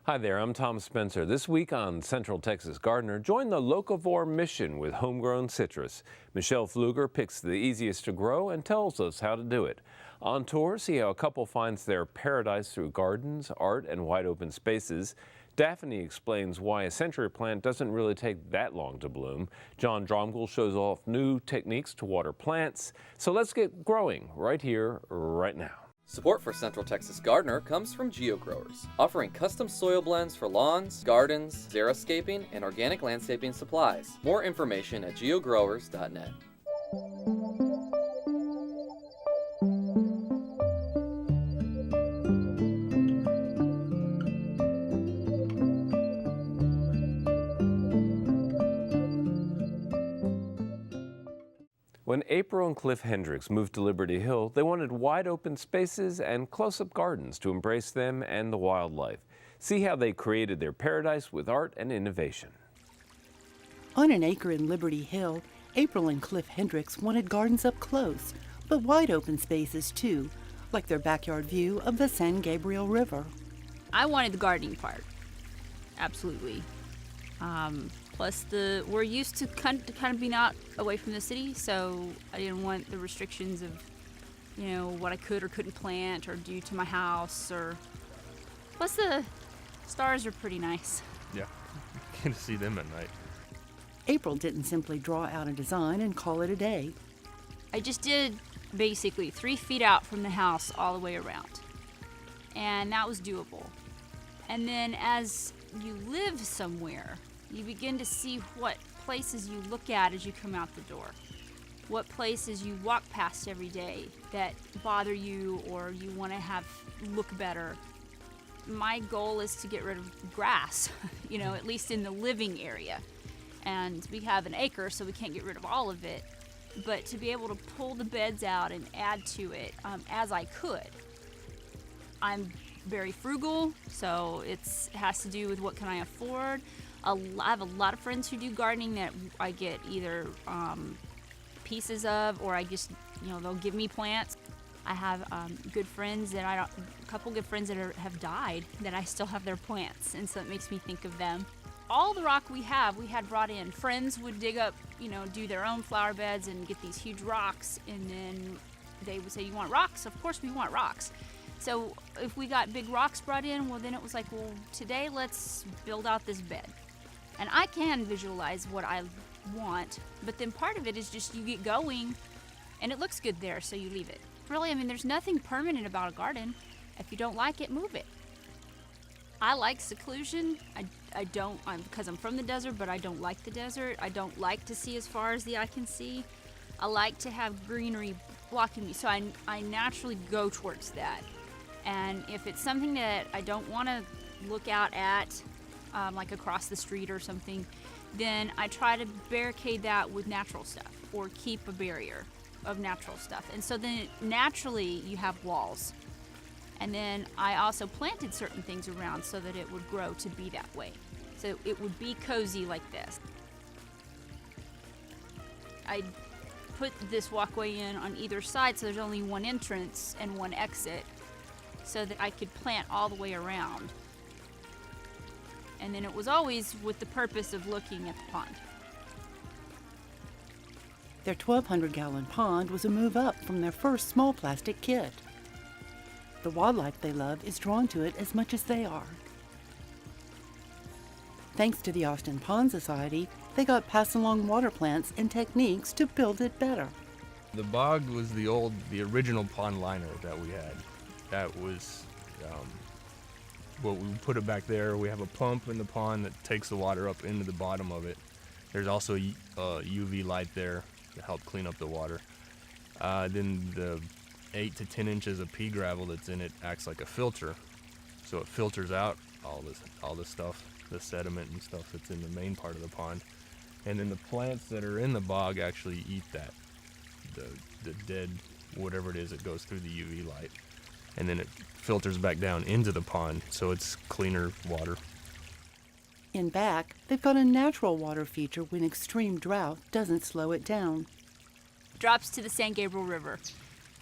Hi there, I'm Tom Spencer. This week on Central Texas Gardener, join the locavore mission with homegrown citrus. Michelle Pfluger picks the easiest to grow and tells us how to do it. On tour, see how a couple finds their paradise through gardens, art, and wide open spaces. Daphne explains why a century plant doesn't really take that long to bloom. John Dromgold shows off new techniques to water plants. So let's get growing right here, right now. Support for Central Texas Gardener comes from GeoGrowers, offering custom soil blends for lawns, gardens, xeriscaping, and organic landscaping supplies. More information at geogrowers.net. When April and Cliff Hendrix moved to Liberty Hill, they wanted wide open spaces and close-up gardens to embrace them and the wildlife. See how they created their paradise with art and innovation. On an acre in Liberty Hill, April and Cliff Hendrix wanted gardens up close, but wide open spaces too, like their backyard view of the San Gabriel River. I wanted the gardening part, absolutely. Plus, we're used to kind of being out away from the city, so I didn't want the restrictions of, what I could or couldn't plant or do to my house. Plus, the stars are pretty nice. Yeah, get to see them at night. April didn't simply draw out a design and call it a day. I just did basically 3 feet out from the house all the way around, and that was doable. And then as you live somewhere, you begin to see what places you look at as you come out the door, what places you walk past every day that bother you or you want to have look better. My goal is to get rid of grass, at least in the living area. And we have an acre, so we can't get rid of all of it, but to be able to pull the beds out and add to it as I could. I'm very frugal, so it has to do with what can I afford. I have a lot of friends who do gardening that I get either pieces of, or I just, they'll give me plants. I have good friends a couple good friends that have died that I still have their plants, and so it makes me think of them. All the rock we had brought in. Friends would dig up, do their own flower beds and get these huge rocks, and then they would say, "You want rocks?" Of course we want rocks. So if we got big rocks brought in, well, then it was like, well, today let's build out this bed. And I can visualize what I want, but then part of it is just you get going and it looks good there, so you leave it. Really, there's nothing permanent about a garden. If you don't like it, move it. I like seclusion. I don't, because I'm from the desert, but I don't like the desert. I don't like to see as far as the eye can see. I like to have greenery blocking me, so I naturally go towards that. And if it's something that I don't want to look out at, like across the street or something, then I try to barricade that with natural stuff or keep a barrier of natural stuff. And so then naturally you have walls. And then I also planted certain things around so that it would grow to be that way. So it would be cozy like this. I put this walkway in on either side so there's only one entrance and one exit so that I could plant all the way around. And then it was always with the purpose of looking at the pond. Their 1,200-gallon pond was a move up from their first small plastic kit. The wildlife they love is drawn to it as much as they are. Thanks to the Austin Pond Society, they got passed along water plants and techniques to build it better. The bog was the original pond liner that we had. That was well, we put it back there. We have a pump in the pond that takes the water up into the bottom of it. There's also UV light there to help clean up the water. Then the 8 to 10 inches of pea gravel that's in it acts like a filter. So it filters out all this stuff, the sediment and stuff that's in the main part of the pond. And then the plants that are in the bog actually eat that, the dead, whatever it is that goes through the UV light. And then it filters back down into the pond, so it's cleaner water. In back, they've got a natural water feature when extreme drought doesn't slow it down. Drops to the San Gabriel River.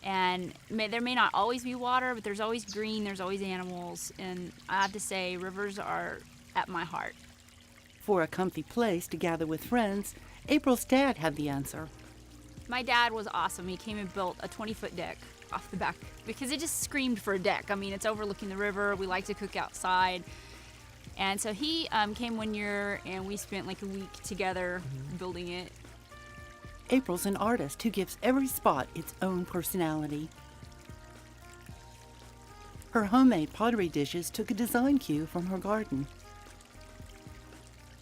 And there may not always be water, but there's always green, there's always animals, and I have to say, rivers are at my heart. For a comfy place to gather with friends, April's dad had the answer. My dad was awesome. He came and built a 20-foot deck off the back because it just screamed for a deck. I mean, it's overlooking the river. We like to cook outside. And so he came one year, and we spent like a week together building it. April's an artist who gives every spot its own personality. Her homemade pottery dishes took a design cue from her garden.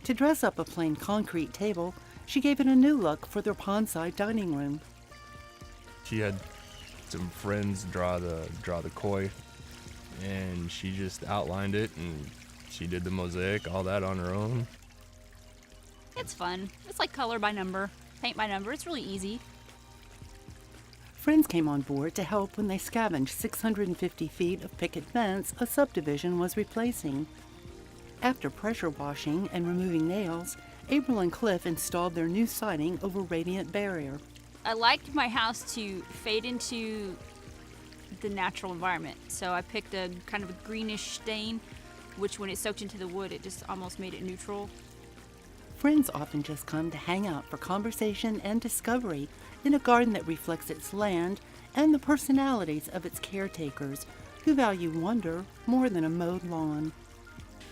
To dress up a plain concrete table, she gave it a new look for their pondside dining room. She had some friends draw the koi, and she just outlined it, and she did the mosaic, all that on her own. It's fun. It's like color by number, paint by number. It's really easy. Friends came on board to help when they scavenged 650 feet of picket fence a subdivision was replacing. After pressure washing and removing nails, April and Cliff installed their new siding over radiant barrier. I liked my house to fade into the natural environment, so I picked a kind of a greenish stain, which when it soaked into the wood, it just almost made it neutral. Friends often just come to hang out for conversation and discovery in a garden that reflects its land and the personalities of its caretakers, who value wonder more than a mowed lawn.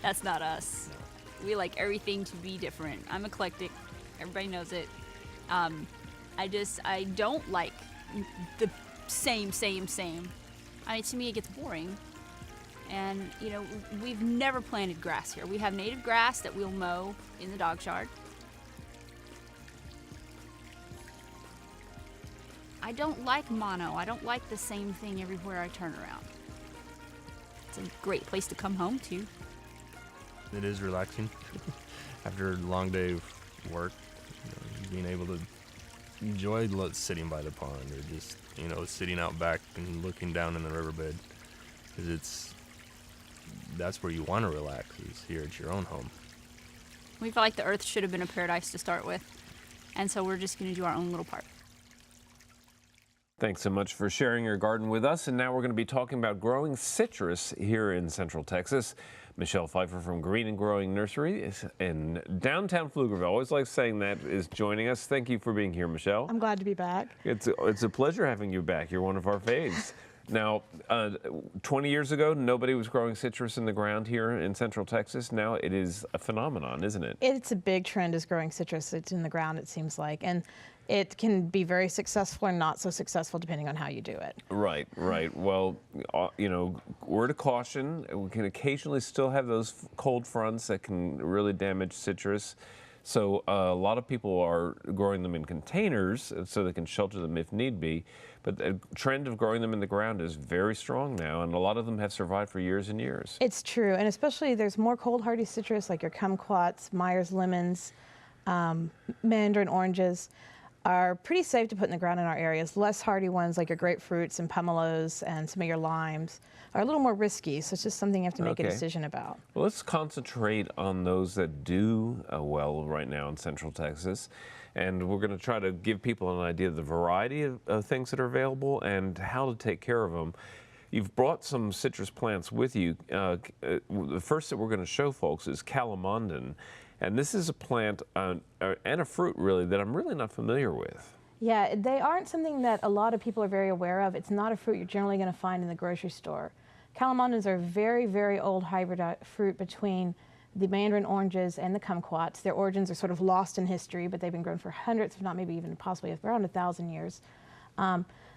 That's not us. We like everything to be different. I'm eclectic. Everybody knows it. I don't like the same. I mean, to me, it gets boring. And, you know, we've never planted grass here. We have native grass that we'll mow in the dog yard. I don't like mono. I don't like the same thing everywhere I turn around. It's a great place to come home to. It is relaxing after a long day of work, being able to enjoy sitting by the pond or just, sitting out back and looking down in the riverbed, because that's where you want to relax, is here at your own home. We felt like the earth should have been a paradise to start with, and so we're just going to do our own little part. Thanks so much for sharing your garden with us. And now we're going to be talking about growing citrus here in Central Texas. Michelle Pfeiffer from Green and Growing Nursery in downtown Pflugerville. Always like saying that, is joining us. Thank you for being here, Michelle. I'm glad to be back. It's a pleasure having you back. You're one of our faves. Now, 20 years ago, nobody was growing citrus in the ground here in Central Texas. Now it is a phenomenon, isn't it? It's a big trend, is growing citrus. It's in the ground, it seems like. And it can be very successful or not so successful depending on how you do it. Right. Well, word of caution, we can occasionally still have those cold fronts that can really damage citrus. So a lot of people are growing them in containers so they can shelter them if need be. But the trend of growing them in the ground is very strong now, and a lot of them have survived for years and years. It's true, and especially there's more cold hardy citrus like your kumquats, Meyer's lemons, mandarin oranges are pretty safe to put in the ground in our areas. Less hardy ones like your grapefruits and pomelos and some of your limes are a little more risky, so it's just something you have to make a decision about. Well, let's concentrate on those that do well right now in Central Texas. And we're going to try to give people an idea of the variety of things that are available and how to take care of them. You've brought some citrus plants with you. The first that we're going to show folks is calamondin. And this is a plant and a fruit, really, that I'm really not familiar with. Yeah, they aren't something that a lot of people are very aware of. It's not a fruit you're generally going to find in the grocery store. Calamondins are a very, very old hybrid fruit between the mandarin oranges and the kumquats. Their origins are sort of lost in history, but they've been grown for hundreds, if not maybe even possibly around 1,000 years.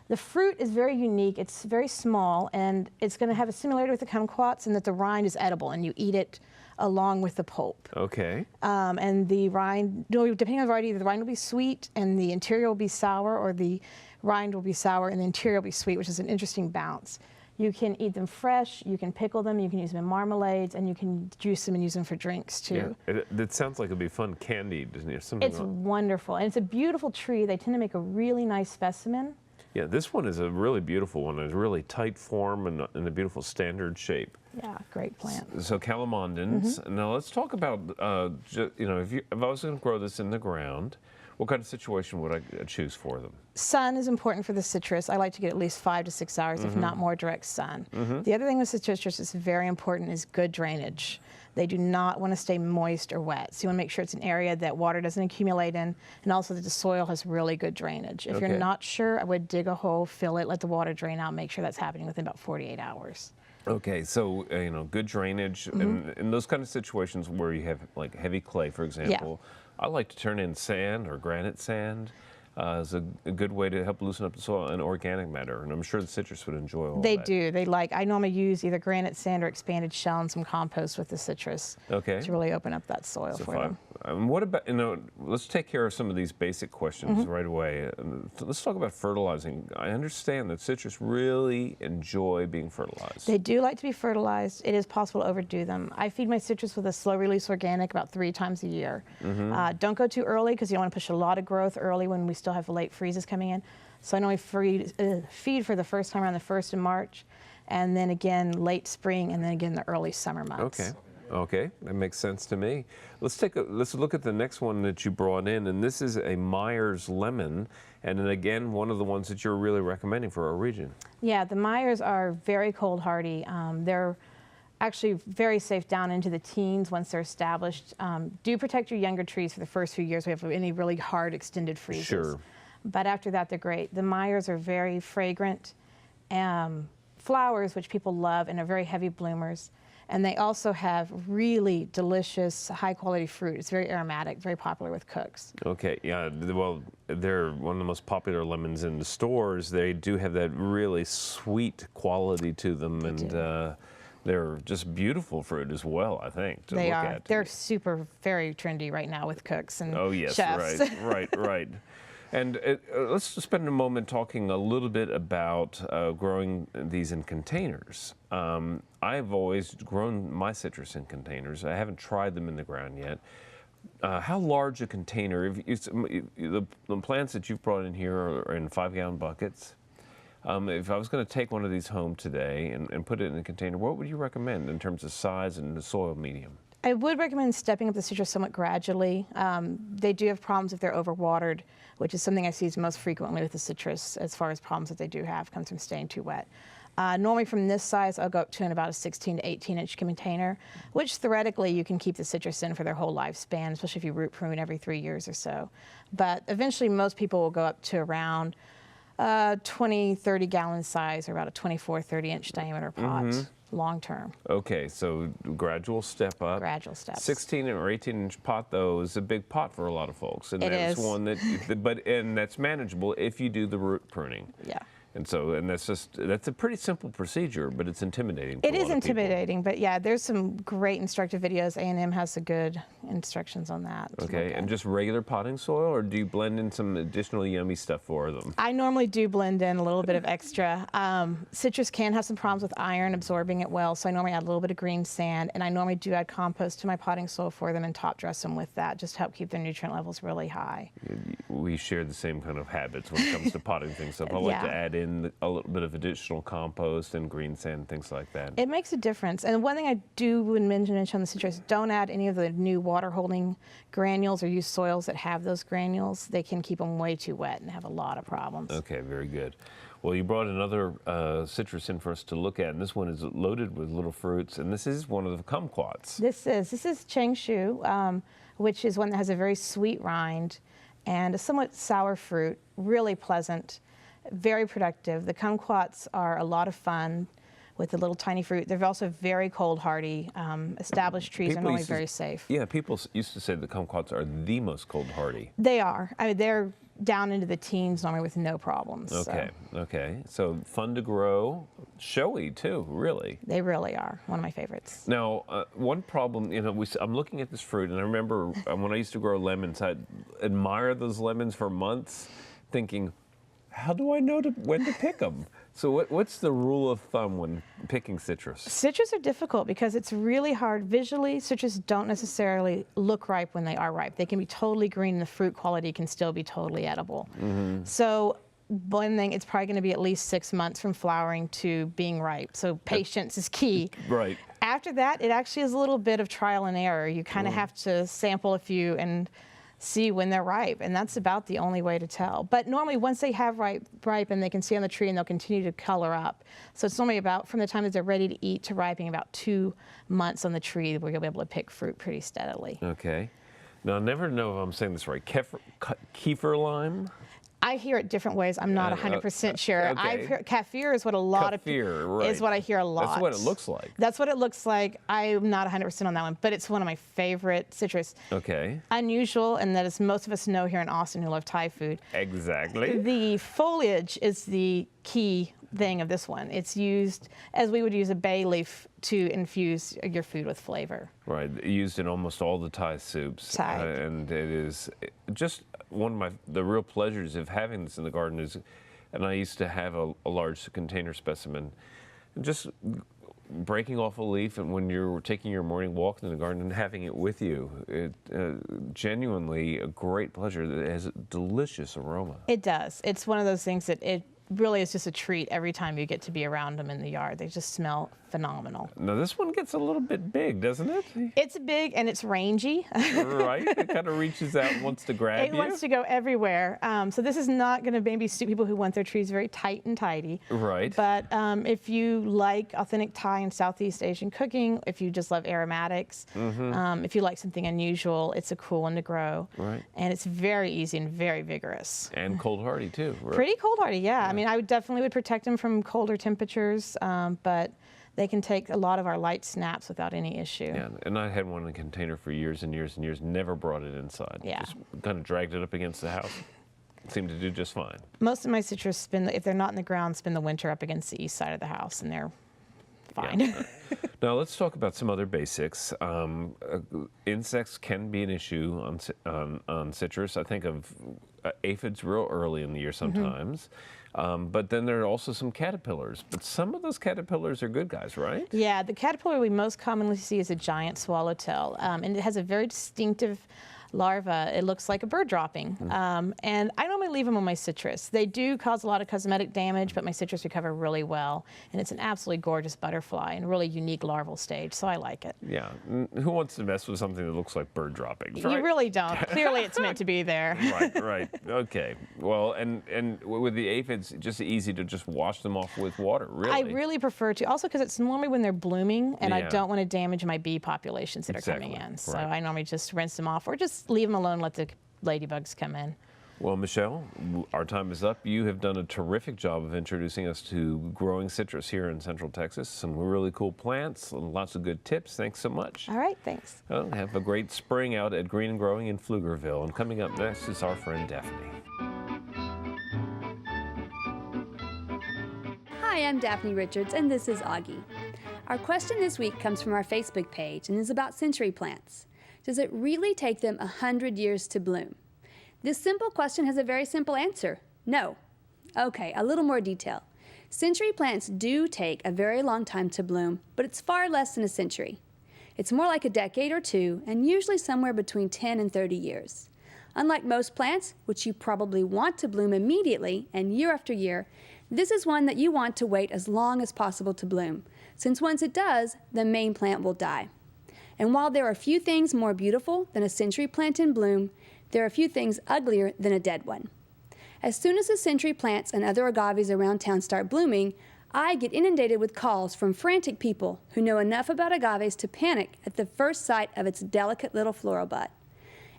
The fruit is very unique. It's very small, and it's going to have a similarity with the kumquats in that the rind is edible, and you eat it along with the pulp. Okay. And the rind, depending on the variety, the rind will be sweet and the interior will be sour, or the rind will be sour and the interior will be sweet, which is an interesting bounce. You can eat them fresh, you can pickle them, you can use them in marmalades, and you can juice them and use them for drinks too. Yeah, it sounds like it'd be fun candied. It's wonderful, and it's a beautiful tree. They tend to make a really nice specimen. Yeah, this one is a really beautiful one. It's a really tight form and a beautiful standard shape. Yeah, great plant. So calamondins. Now let's talk about, if I was going to grow this in the ground, What kind of situation would I choose for them? Sun is important for the citrus. I like to get at least 5 to 6 hours, if not more, direct sun. The other thing with citrus is very important is good drainage. They do not want to stay moist or wet. So you want to make sure it's an area that water doesn't accumulate in, and also that the soil has really good drainage. If you're not sure, I would dig a hole, fill it, let the water drain out, make sure that's happening within about 48 hours. Okay, so good drainage, and in those kind of situations where you have like heavy clay, for example, I like to turn in sand or granite sand. Is a good way to help loosen up the soil and organic matter, and I'm sure the citrus would enjoy all They that. do. They like. I normally use either granite sand or expanded shell and some compost with the citrus. Okay. To really open up that soil for them. What about, let's take care of some of these basic questions right away. Let's talk about fertilizing. I understand that citrus really enjoy being fertilized. They do like to be fertilized. It is possible to overdo them. I feed my citrus with a slow release organic about 3 times a year. Don't go too early because you don't want to push a lot of growth early when we still have late freezes coming in. So I normally feed for the first time around the 1st of March, and then again late spring, and then again the early summer months. Okay, that makes sense to me. Let's look at the next one that you brought in, and this is a Meyer's lemon, and then again one of the ones that you're really recommending for our region. Yeah, the Meyers are very cold hardy. They're actually very safe down into the teens once they're established. Do protect your younger trees for the first few years. We have any really hard extended freezes. Sure. But after that, they're great. The Meyers are very fragrant flowers, which people love, and are very heavy bloomers. And they also have really delicious, high-quality fruit. It's very aromatic, very popular with cooks. Okay, yeah, well, they're one of the most popular lemons in the stores. They do have that really sweet quality to them, and they're just beautiful fruit as well, I think, to look at. They're super, very trendy right now with cooks and chefs. Right. And let's just spend a moment talking a little bit about growing these in containers. I've always grown my citrus in containers. I haven't tried them in the ground yet. How large a container? The plants that you've brought in here are in 5-gallon buckets. If I was going to take one of these home today and put it in a container, what would you recommend in terms of size and the soil medium? I would recommend stepping up the citrus somewhat gradually. They do have problems if they're overwatered, which is something I see most frequently with the citrus as far as problems that they do have comes from staying too wet. Normally from this size, I'll go up to about a 16 to 18-inch container, which theoretically you can keep the citrus in for their whole lifespan, especially if you root prune every 3 years or so. But eventually most people will go up to around 20, 30-gallon size, or about a 24, 30-inch diameter pot, long term. Okay, so gradual step up. Gradual steps. 16 or 18-inch pot, though, is a big pot for a lot of folks. And that's one that, and that's manageable if you do the root pruning. Yeah. And so, that's a pretty simple procedure, but it's intimidating. It is intimidating, but yeah, there's some great instructive videos. A&M has some good instructions on that. Okay, and just regular potting soil, or do you blend in some additional yummy stuff for them? I normally do blend in a little bit of extra. Citrus can have some problems with iron absorbing it well, so I normally add a little bit of green sand, and I normally do add compost to my potting soil for them and top dress them with that, just to help keep their nutrient levels really high. We share the same kind of habits when it comes to potting things up. I like to add in a little bit of additional compost and green sand and things like that. It makes a difference. And one thing I do would mention on the citrus, don't add any of the new water holding granules or use soils that have those granules. They can keep them way too wet and have a lot of problems. Okay, very good. Well, you brought another citrus in for us to look at, and this one is loaded with little fruits, and this is one of the kumquats. This is changshu, which is one that has a very sweet rind and a somewhat sour fruit, really pleasant. Very productive. The kumquats are a lot of fun with the little tiny fruit. They're also very cold hardy. Established trees are normally very safe. Yeah, people used to say the kumquats are the most cold hardy. They are. I mean, they're down into the teens normally with no problems. Okay, okay. So fun to grow, showy too, really. They really are. One of my favorites. Now, one problem, I'm looking at this fruit, and I remember when I used to grow lemons, I'd admire those lemons for months, thinking, how do I know when to pick them? So what's the rule of thumb when picking citrus? Citrus are difficult because it's really hard. Visually, citrus don't necessarily look ripe when they are ripe. They can be totally green and the fruit quality can still be totally edible. So one thing, it's probably going to be at least 6 months from flowering to being ripe. So patience is key. Right. After that, it actually is a little bit of trial and error. You kind of have to sample a few and see when they're ripe, and that's about the only way to tell. But normally once they have ripen, they can stay on the tree and they'll continue to color up. So it's normally about, from the time that they're ready to eat to ripening, about 2 months on the tree where you'll be able to pick fruit pretty steadily. Okay. Now, I never know if I'm saying this right. Kaffir lime? I hear it different ways. I'm not 100% sure. Okay. I've heard, kaffir is what a lot of people, right. is what I hear a lot. That's what it looks like. That's what it looks like. I'm not 100% on that one, but it's one of my favorite citrus. Okay. Unusual, and that as most of us know here in Austin who love Thai food. Exactly. The foliage is the key thing of this one. It's used as we would use a bay leaf to infuse your food with flavor. Right, used in almost all the Thai soups. And it is just one of the real pleasures of having this in the garden is, and I used to have a large container specimen, just breaking off a leaf and when you're taking your morning walk in the garden and having it with you, it genuinely a great pleasure. It has a delicious aroma. It does. It's one of those things that it really is just a treat every time you get to be around them in the yard. They just smell phenomenal. Now this one gets a little bit big, doesn't it? It's big and it's rangy. Right, it kind of reaches out and wants to grab you. It wants to go everywhere. So this is not going to maybe suit people who want their trees very tight and tidy. Right. But if you like authentic Thai and Southeast Asian cooking, if you just love aromatics, if you like something unusual, it's a cool one to grow. Right. And it's very easy and very vigorous. And cold hardy too. Right? Pretty cold hardy, yeah. I mean, I would definitely protect them from colder temperatures, but they can take a lot of our light snaps without any issue. Yeah, and I had one in a container for years and years and years, never brought it inside. Yeah. Just kind of dragged it up against the house. Seemed to do just fine. Most of my citrus if they're not in the ground, spend the winter up against the east side of the house, and they're fine. Yeah. Now let's talk about some other basics. Insects can be an issue on citrus. I think of aphids real early in the year sometimes. But then there are also some caterpillars. But some of those caterpillars are good guys, right? Yeah, the caterpillar we most commonly see is a giant swallowtail. And it has a very distinctive larva. It looks like a bird dropping. And I normally leave them on my citrus. They do cause a lot of cosmetic damage, but my citrus recover really well. And it's an absolutely gorgeous butterfly and really unique larval stage, so I like it. Yeah. Who wants to mess with something that looks like bird droppings, right? You really don't. Clearly it's meant to be there. Right. Okay. Well, and with the aphids, just easy to just wash them off with water, really. I really prefer to. Also because it's normally when they're blooming, and I don't want to damage my bee populations that are coming in. So I normally just rinse them off or just leave them alone, let the ladybugs come in. Well, Michelle, our time is up. You have done a terrific job of introducing us to growing citrus here in Central Texas. Some really cool plants and lots of good tips. Thanks so much. All right, thanks. Well, have a great spring out at Green and Growing in Pflugerville. And coming up next is our friend Daphne. Hi, I'm Daphne Richards, and this is Augie. Our question this week comes from our Facebook page and is about century plants. Does it really take them 100 years to bloom? This simple question has a very simple answer. No. Okay, a little more detail. Century plants do take a very long time to bloom, but it's far less than a century. It's more like a decade or two, and usually somewhere between 10 and 30 years. Unlike most plants, which you probably want to bloom immediately and year after year, this is one that you want to wait as long as possible to bloom, since once it does, the main plant will die. And while there are few things more beautiful than a century plant in bloom, there are a few things uglier than a dead one. As soon as the century plants and other agaves around town start blooming, I get inundated with calls from frantic people who know enough about agaves to panic at the first sight of its delicate little floral bud.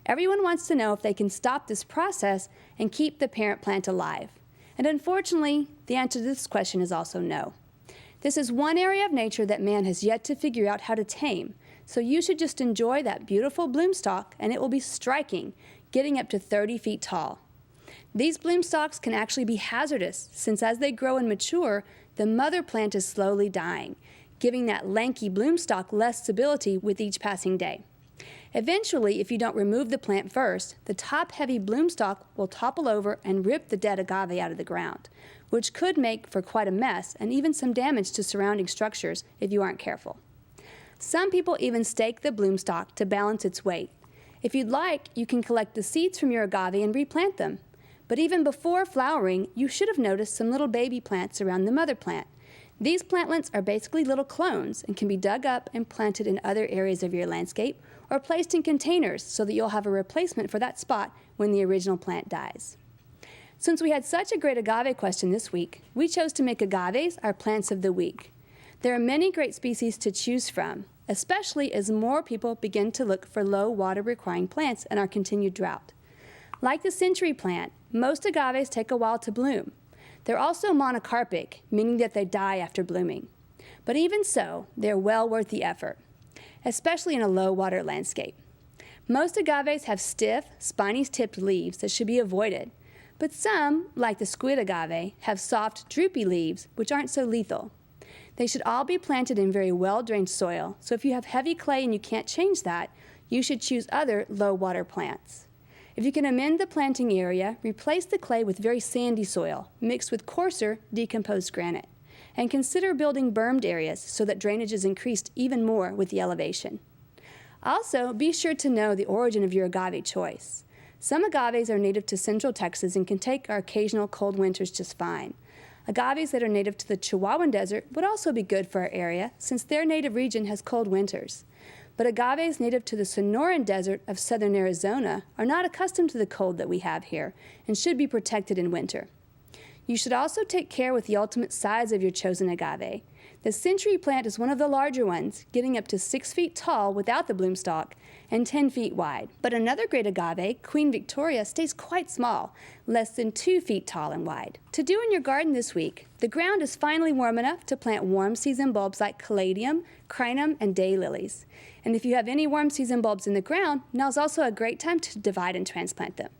Everyone wants to know if they can stop this process and keep the parent plant alive. And unfortunately, the answer to this question is also no. This is one area of nature that man has yet to figure out how to tame, so you should just enjoy that beautiful bloom stalk and it will be striking, getting up to 30 feet tall. These bloom stalks can actually be hazardous, since as they grow and mature, the mother plant is slowly dying, giving that lanky bloom stalk less stability with each passing day. Eventually, if you don't remove the plant first, the top-heavy bloom stalk will topple over and rip the dead agave out of the ground, which could make for quite a mess and even some damage to surrounding structures if you aren't careful. Some people even stake the bloom stalk to balance its weight. If you'd like, you can collect the seeds from your agave and replant them. But even before flowering, you should have noticed some little baby plants around the mother plant. These plantlets are basically little clones and can be dug up and planted in other areas of your landscape or placed in containers so that you'll have a replacement for that spot when the original plant dies. Since we had such a great agave question this week, we chose to make agaves our plants of the week. There are many great species to choose from, especially as more people begin to look for low water requiring plants in our continued drought. Like the century plant, most agaves take a while to bloom. They're also monocarpic, meaning that they die after blooming. But even so, they're well worth the effort, especially in a low water landscape. Most agaves have stiff, spiny-tipped leaves that should be avoided, but some, like the squid agave, have soft, droopy leaves which aren't so lethal. They should all be planted in very well-drained soil, so if you have heavy clay and you can't change that, you should choose other low-water plants. If you can amend the planting area, replace the clay with very sandy soil, mixed with coarser, decomposed granite, and consider building bermed areas so that drainage is increased even more with the elevation. Also, be sure to know the origin of your agave choice. Some agaves are native to Central Texas and can take our occasional cold winters just fine. Agaves that are native to the Chihuahuan Desert would also be good for our area since their native region has cold winters. But agaves native to the Sonoran Desert of southern Arizona are not accustomed to the cold that we have here and should be protected in winter. You should also take care with the ultimate size of your chosen agave. The century plant is one of the larger ones, getting up to 6 feet tall without the bloom stalk and 10 feet wide. But another great agave, Queen Victoria, stays quite small, less than 2 feet tall and wide. To do in your garden this week, the ground is finally warm enough to plant warm season bulbs like caladium, crinum, and daylilies. And if you have any warm season bulbs in the ground, now's also a great time to divide and transplant them.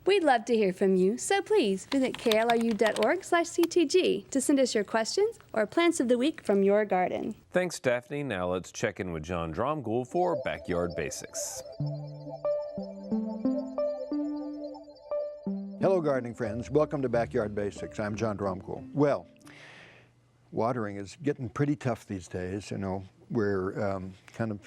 We'd love to hear from you, so please visit klru.org/ctg to send us your questions or plants of the week from your garden. Thanks, Daphne. Now let's check in with John Dromgoole for Backyard Basics. Hello, gardening friends. Welcome to Backyard Basics. I'm John Dromgoole. Well, watering is getting pretty tough these days. You know, we're kind of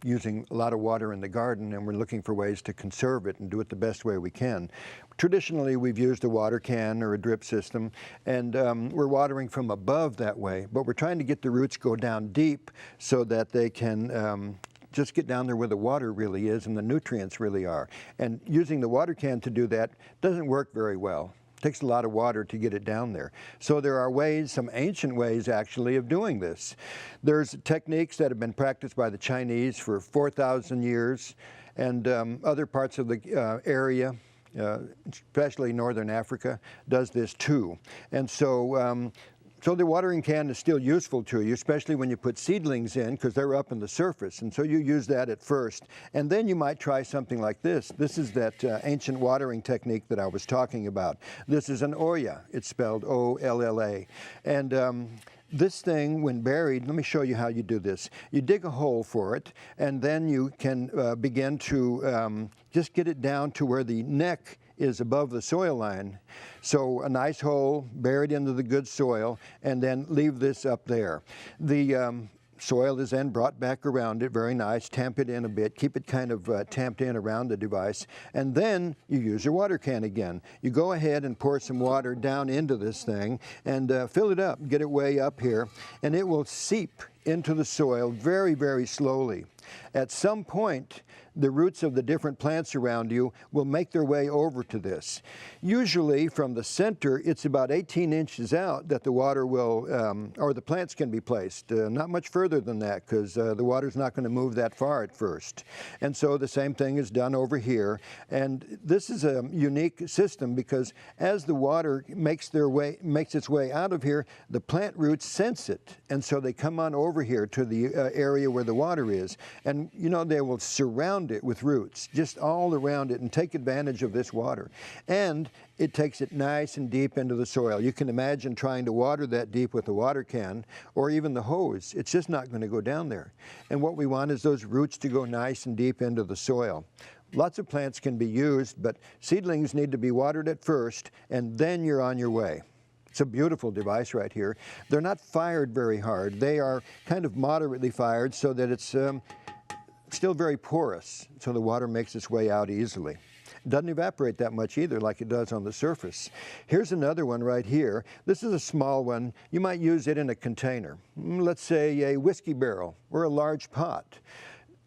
using a lot of water in the garden, and we're looking for ways to conserve it and do it the best way we can. Traditionally, we've used a water can or a drip system, and we're watering from above that way, but we're trying to get the roots go down deep so that they can just get down there where the water really is and the nutrients really are. And using the water can to do that doesn't work very well. It takes a lot of water to get it down there. So there are ways, some ancient ways actually, of doing this. There's techniques that have been practiced by the Chinese for 4,000 years, and other parts of the area, especially Northern Africa, does this too. And so so the watering can is still useful to you, especially when you put seedlings in, because they're up in the surface. And so you use that at first. And then you might try something like this. This is that ancient watering technique that I was talking about. This is an olla. It's spelled O-L-L-A. And this thing, when buried, let me show you how you do this. You dig a hole for it, and then you can begin to just get it down to where the neck is above the soil line. So a nice hole buried into the good soil, and then leave this up there. The soil is then brought back around it, very nice, tamp it in a bit, keep it kind of tamped in around the device, and then you use your water can again. You go ahead and pour some water down into this thing and fill it up, get it way up here, and it will seep into the soil very, very slowly. At some point, the roots of the different plants around you will make their way over to this. Usually from the center, it's about 18 inches out that the water will, or the plants can be placed. Not much further than that, because the water's not going to move that far at first. And so the same thing is done over here. And this is a unique system because as the water makes its way out of here, the plant roots sense it. And so they come on over here to the area where the water is. And you know, they will surround it with roots, just all around it, and take advantage of this water. And it takes it nice and deep into the soil. You can imagine trying to water that deep with a water can or even the hose. It's just not going to go down there. And what we want is those roots to go nice and deep into the soil. Lots of plants can be used, but seedlings need to be watered at first, and then you're on your way. It's a beautiful device right here. They're not fired very hard. They are kind of moderately fired so that it's still very porous, so the water makes its way out easily. Doesn't evaporate that much either like it does on the surface. Here's another one right here. This is a small one. You might use it in a container. Let's say a whiskey barrel or a large pot.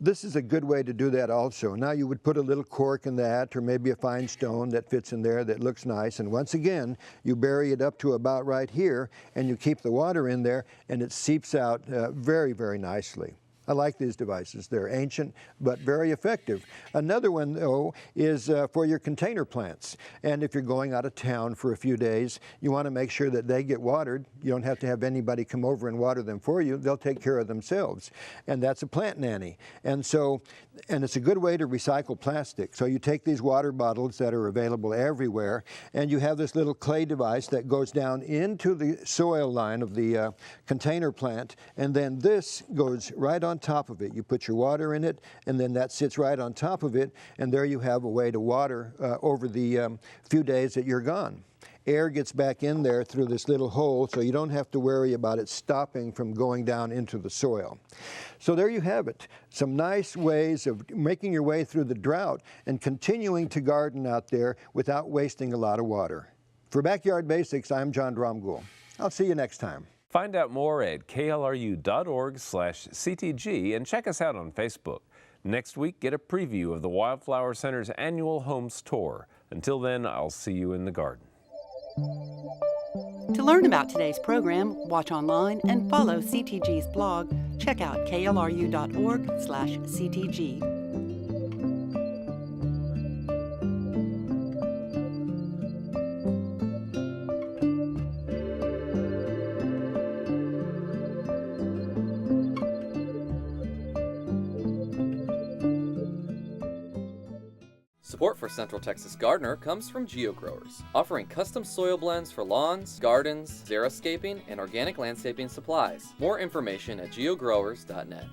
This is a good way to do that also. Now you would put a little cork in that, or maybe a fine stone that fits in there that looks nice, and once again you bury it up to about right here and you keep the water in there and it seeps out very, very nicely. I like these devices. They're ancient but very effective. Another one, though, is for your container plants. And if you're going out of town for a few days, you want to make sure that they get watered. You don't have to have anybody come over and water them for you. They'll take care of themselves. And that's a plant nanny. And it's a good way to recycle plastic. So you take these water bottles that are available everywhere, and you have this little clay device that goes down into the soil line of the container plant, and then this goes right on top of it. You put your water in it, and then that sits right on top of it, and there you have a way to water over the few days that you're gone. Air gets back in there through this little hole, so you don't have to worry about it stopping from going down into the soil. So there you have it. Some nice ways of making your way through the drought and continuing to garden out there without wasting a lot of water. For Backyard Basics, I'm John Dromgoole. I'll see you next time. Find out more at klru.org/CTG and check us out on Facebook. Next week, get a preview of the Wildflower Center's annual Homes Tour. Until then, I'll see you in the garden. To learn about today's program, watch online and follow CTG's blog. Check out klru.org/CTG. Support for Central Texas Gardener comes from GeoGrowers, offering custom soil blends for lawns, gardens, xeriscaping, and organic landscaping supplies. More information at geogrowers.net.